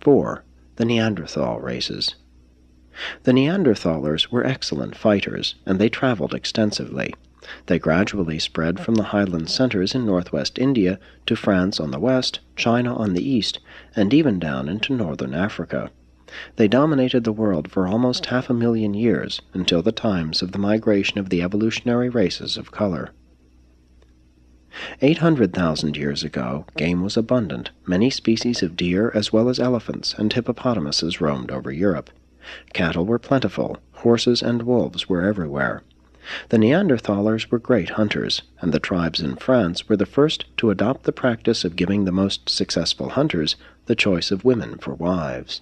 4. The Neanderthal races. The Neanderthalers were excellent fighters, and they traveled extensively. They gradually spread from the highland centers in northwest India to France on the west, China on the east, and even down into northern Africa. They dominated the world for almost 500,000 years, until the times of the migration of the evolutionary races of color. 800,000 years ago, game was abundant. Many species of deer as well as elephants and hippopotamuses roamed over Europe. Cattle were plentiful, horses and wolves were everywhere. The Neanderthalers were great hunters, and the tribes in France were the first to adopt the practice of giving the most successful hunters the choice of women for wives.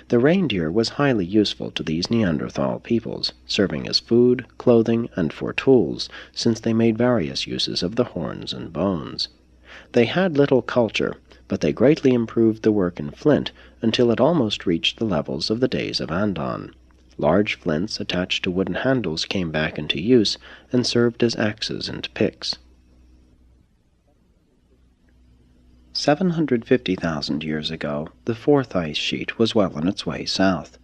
The reindeer was highly useful to these Neanderthal peoples, serving as food, clothing, and for tools, since they made various uses of the horns and bones. They had little culture, but they greatly improved the work in flint until it almost reached the levels of the days of Andon. Large flints attached to wooden handles came back into use and served as axes and picks. 750,000 years ago, the fourth ice sheet was well on its way south.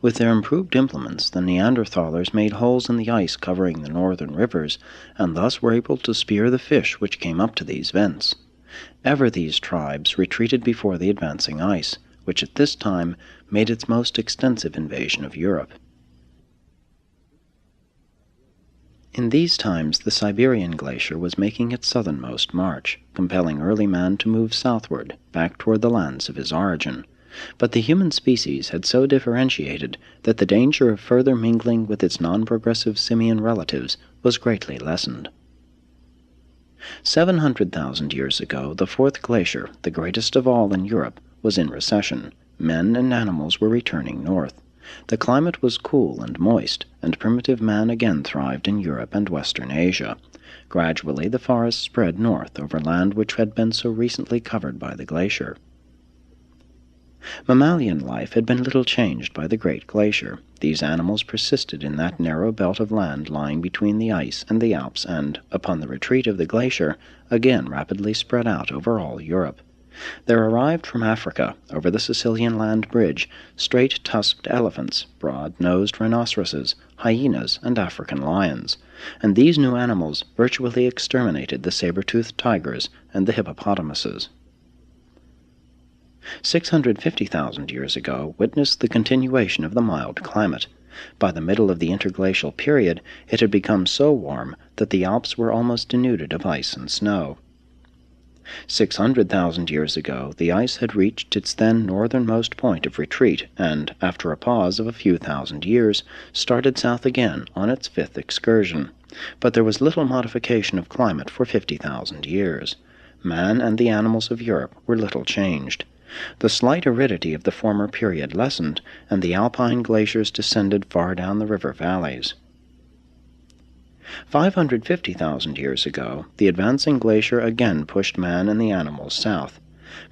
With their improved implements, the Neanderthalers made holes in the ice covering the northern rivers, and thus were able to spear the fish which came up to these vents. Ever these tribes retreated before the advancing ice, which at this time made its most extensive invasion of Europe. In these times the Siberian glacier was making its southernmost march, compelling early man to move southward, back toward the lands of his origin. But the human species had so differentiated that the danger of further mingling with its non-progressive simian relatives was greatly lessened. 700,000 years ago, the fourth glacier, the greatest of all in Europe, was in recession. Men and animals were returning north. The climate was cool and moist, and primitive man again thrived in Europe and western Asia. Gradually the forests spread north over land which had been so recently covered by the glacier. Mammalian life had been little changed by the Great Glacier. These animals persisted in that narrow belt of land lying between the ice and the Alps and, upon the retreat of the glacier, again rapidly spread out over all Europe. There arrived from Africa, over the Sicilian land bridge, straight-tusked elephants, broad-nosed rhinoceroses, hyenas, and African lions, and these new animals virtually exterminated the saber-toothed tigers and the hippopotamuses. 650,000 years ago witnessed the continuation of the mild climate. By the middle of the interglacial period, it had become so warm that the Alps were almost denuded of ice and snow. 600,000 years ago, the ice had reached its then northernmost point of retreat and, after a pause of a few thousand years, started south again on its fifth excursion. But there was little modification of climate for 50,000 years. Man and the animals of Europe were little changed. The slight aridity of the former period lessened, and the alpine glaciers descended far down the river valleys. 550,000 years ago, the advancing glacier again pushed man and the animals south.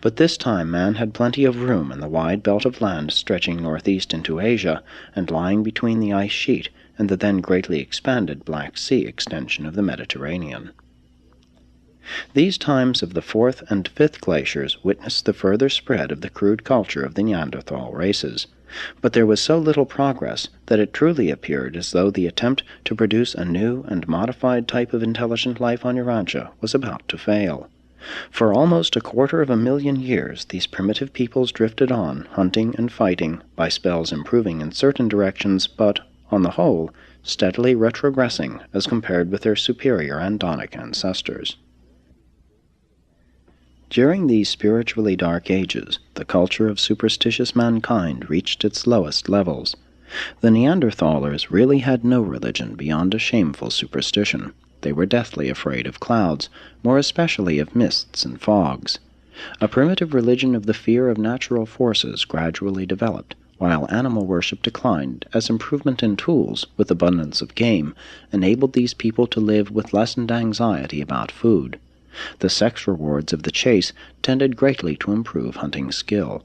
But this time man had plenty of room in the wide belt of land stretching northeast into Asia and lying between the ice sheet and the then greatly expanded Black Sea extension of the Mediterranean. These times of the fourth and fifth glaciers witnessed the further spread of the crude culture of the Neanderthal races. But there was so little progress that it truly appeared as though the attempt to produce a new and modified type of intelligent life on Urantia was about to fail. For almost 250,000 years these primitive peoples drifted on, hunting and fighting, by spells improving in certain directions, but, on the whole, steadily retrogressing as compared with their superior Andonic ancestors. During these spiritually dark ages, the culture of superstitious mankind reached its lowest levels. The Neanderthalers really had no religion beyond a shameful superstition. They were deathly afraid of clouds, more especially of mists and fogs. A primitive religion of the fear of natural forces gradually developed, while animal worship declined as improvement in tools, with abundance of game, enabled these people to live with lessened anxiety about food. The sex rewards of the chase tended greatly to improve hunting skill.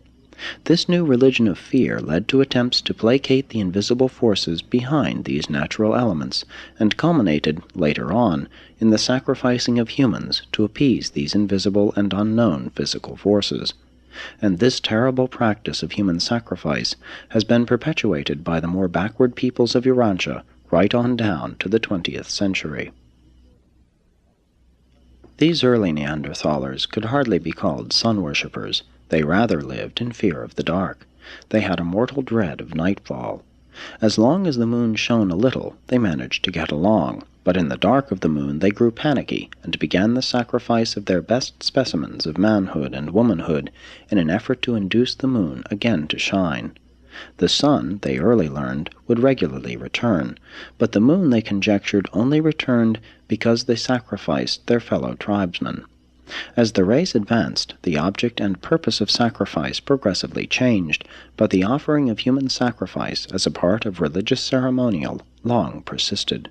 This new religion of fear led to attempts to placate the invisible forces behind these natural elements, and culminated, later on, in the sacrificing of humans to appease these invisible and unknown physical forces. And this terrible practice of human sacrifice has been perpetuated by the more backward peoples of Urantia right on down to the 20th century. These early Neanderthalers could hardly be called sun-worshippers. They rather lived in fear of the dark. They had a mortal dread of nightfall. As long as the moon shone a little, they managed to get along, but in the dark of the moon they grew panicky and began the sacrifice of their best specimens of manhood and womanhood in an effort to induce the moon again to shine. The sun, they early learned, would regularly return, but the moon, they conjectured, only returned because they sacrificed their fellow tribesmen. As the race advanced, the object and purpose of sacrifice progressively changed, but the offering of human sacrifice as a part of religious ceremonial long persisted.